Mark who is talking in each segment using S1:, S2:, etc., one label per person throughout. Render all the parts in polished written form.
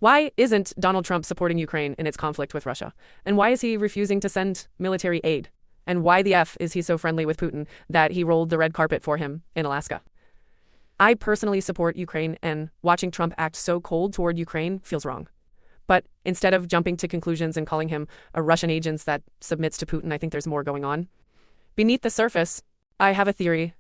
S1: Why isn't Donald Trump supporting Ukraine in its conflict with Russia? And why is he refusing to send military aid? And why the F is he so friendly with Putin that he rolled the red carpet for him in Alaska? I personally support Ukraine, and watching Trump act so cold toward Ukraine feels wrong. But instead of jumping to conclusions and calling him a Russian agent that submits to Putin, I think there's more going on. Beneath the surface, I have a theory,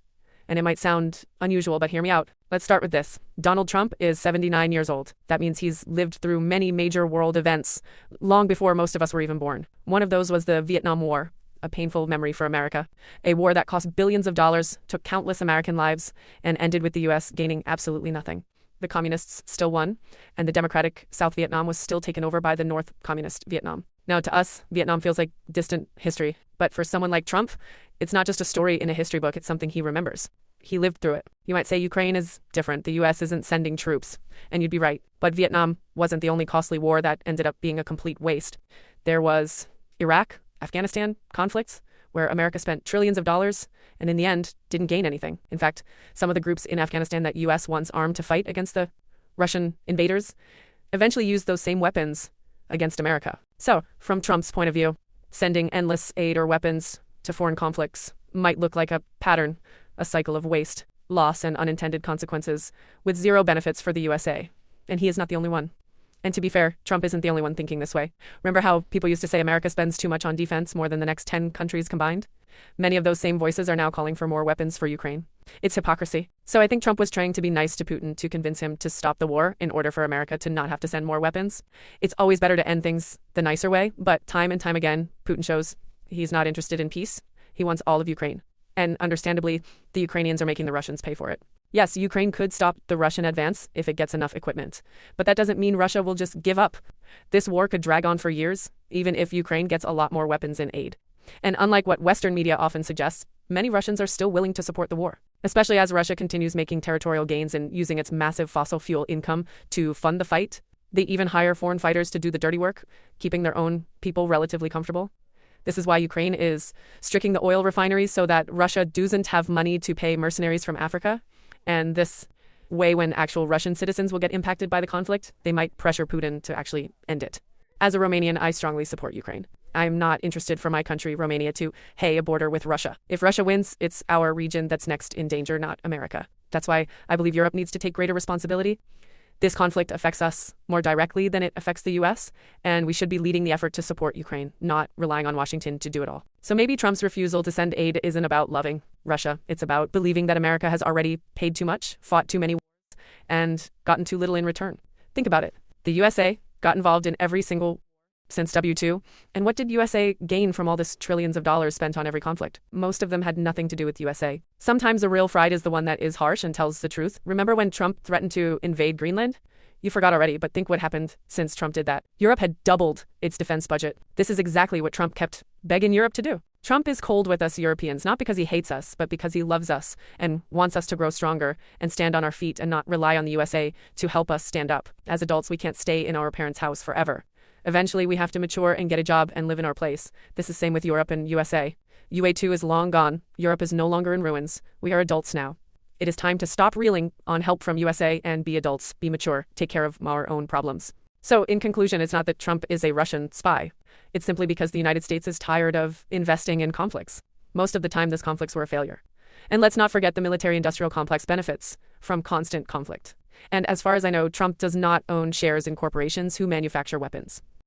S1: and it might sound unusual, but hear me out. Let's start with this. Donald Trump is 79 years old. That means he's lived through many major world events long before most of us were even born. One of those was the Vietnam War, a painful memory for America. A war that cost billions of dollars, took countless American lives, and ended with the U.S. gaining absolutely nothing. The communists still won, and the democratic South Vietnam was still taken over by the North Communist Vietnam. Now, to us, Vietnam feels like distant history. But for someone like Trump, it's not just a story in a history book, it's something he remembers. He lived through it. You might say Ukraine is different. The U.S. isn't sending troops. And you'd be right. But Vietnam wasn't the only costly war that ended up being a complete waste. There was Iraq, Afghanistan conflicts, where America spent trillions of dollars and in the end didn't gain anything. In fact, some of the groups in Afghanistan that U.S. once armed to fight against the Russian invaders eventually used those same weapons against America. So, from Trump's point of view, sending endless aid or weapons to foreign conflicts might look like a pattern, a cycle of waste, loss, and unintended consequences with zero benefits for the USA. And he is not the only one. And to be fair, Trump isn't the only one thinking this way. Remember how people used to say America spends too much on defense, more than the next 10 countries combined? Many of those same voices are now calling for more weapons for Ukraine. It's hypocrisy. So I think Trump was trying to be nice to Putin to convince him to stop the war in order for America to not have to send more weapons. It's always better to end things the nicer way, but time and time again, Putin shows he's not interested in peace. He wants all of Ukraine. And understandably, the Ukrainians are making the Russians pay for it. Yes, Ukraine could stop the Russian advance if it gets enough equipment. But that doesn't mean Russia will just give up. This war could drag on for years, even if Ukraine gets a lot more weapons and aid. And unlike what Western media often suggests, many Russians are still willing to support the war, especially as Russia continues making territorial gains and using its massive fossil fuel income to fund the fight. They even hire foreign fighters to do the dirty work, keeping their own people relatively comfortable. This is why Ukraine is stricking the oil refineries so that Russia doesn't have money to pay mercenaries from Africa. And this way, when actual Russian citizens will get impacted by the conflict, they might pressure Putin to actually end it. As a Romanian, I strongly support Ukraine. I'm not interested for my country, Romania, to a border with Russia. If Russia wins, it's our region that's next in danger, not America. That's why I believe Europe needs to take greater responsibility. This conflict affects us more directly than it affects the U.S., and we should be leading the effort to support Ukraine, not relying on Washington to do it all. So maybe Trump's refusal to send aid isn't about loving Russia. It's about believing that America has already paid too much, fought too many wars, and gotten too little in return. Think about it. The USA got involved in every single since W2, and what did USA gain from all this trillions of dollars spent on every conflict? Most of them had nothing to do with USA. Sometimes a real fright is the one that is harsh and tells the truth. Remember when Trump threatened to invade Greenland? You forgot already, but think what happened since Trump did that. Europe had doubled its defense budget. This is exactly what Trump kept begging Europe to do. Trump is cold with us Europeans, not because he hates us, but because he loves us and wants us to grow stronger and stand on our feet and not rely on the USA to help us stand up. As adults, we can't stay in our parents' house forever. Eventually, we have to mature and get a job and live in our place. This is same with Europe and USA. UA2 is long gone. Europe is no longer in ruins. We are adults now. It is time to stop reeling on help from USA and be adults, be mature, take care of our own problems. So in conclusion, it's not that Trump is a Russian spy. It's simply because the United States is tired of investing in conflicts. Most of the time, those conflicts were a failure. And let's not forget the military-industrial complex benefits from constant conflict. And as far as I know, Trump does not own shares in corporations who manufacture weapons.